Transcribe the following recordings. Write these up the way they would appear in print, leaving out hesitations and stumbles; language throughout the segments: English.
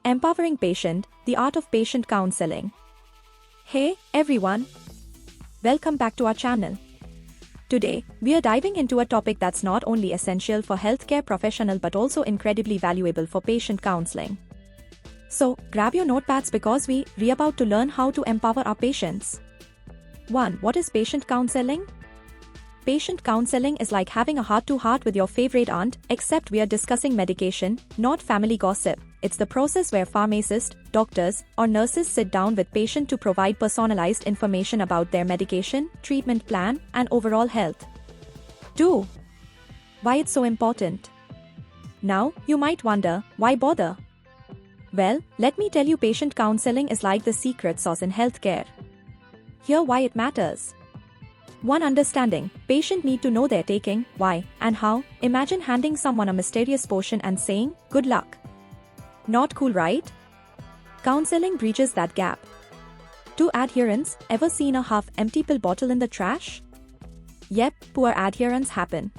Empowering Patient, the Art of Patient Counseling. Hey, everyone. Welcome back to our channel. Today, we are diving into a topic that's not only essential for healthcare professionals but also incredibly valuable for patient counseling. So, grab your notepads because we're about to learn how to empower our patients. 1. What is patient counseling? Patient counseling is like having a heart-to-heart with your favorite aunt, except we are discussing medication, not family gossip. It's the process where pharmacists, doctors, or nurses sit down with patient to provide personalized information about their medication, treatment plan, and overall health. 2. Why it's so important? Now, you might wonder, why bother? Well, let me tell you, patient counseling is like the secret sauce in healthcare. Here why it matters. 1. Understanding. Patient need to know they're taking, why, and how. Imagine handing someone a mysterious potion and saying, good luck. Not cool, right? Counseling bridges that gap. 2. Adherence. Ever seen a half-empty pill bottle in the trash? Yep, poor adherence happen.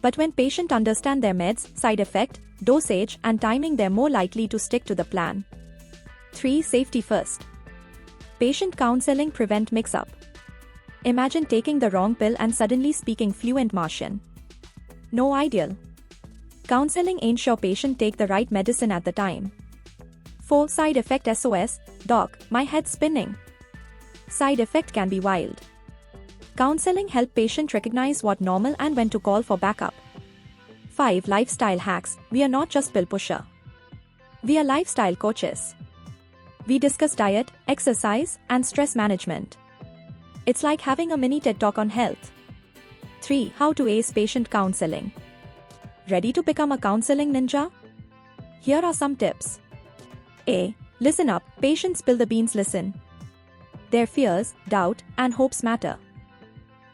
But when patients understand their meds, side effect, dosage, and timing, they're more likely to stick to the plan. 3. Safety first. Patient counseling prevent mix-up. Imagine taking the wrong pill and suddenly speaking fluent Martian. No ideal. Counseling ensure patient take the right medicine at the time. 4. Side effect SOS. Doc, my head's spinning. Side effect can be wild. Counseling help patient recognize what normal and when to call for backup. 5. Lifestyle hacks. We are not just pill pusher. We are lifestyle coaches. We discuss diet, exercise, and stress management. It's like having a mini TED Talk on health. 3. How to ace patient counseling. Ready to become a counseling ninja? Here are some tips. A. Listen up, patients spill the beans, listen. Their fears, doubt, and hopes matter.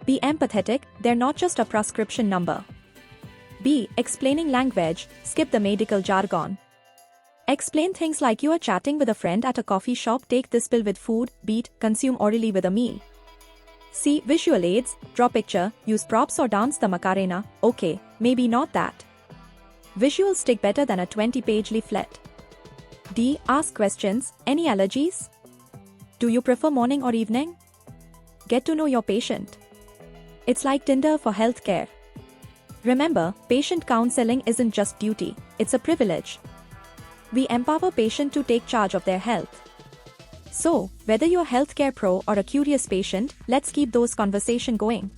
Be empathetic, they're not just a prescription number. B. Explaining language, skip the medical jargon. Explain things like you are chatting with a friend at a coffee shop, take this pill with food, beat, consume orally with a meal. C. Visual aids, draw picture, use props or dance the Macarena, okay, maybe not that. Visuals stick better than a 20-page leaflet. D. Ask questions, any allergies? Do you prefer morning or evening? Get to know your patient. It's like Tinder for healthcare. Remember, patient counseling isn't just duty, it's a privilege. We empower patients to take charge of their health. So, whether you're a healthcare pro or a curious patient, let's keep those conversations going.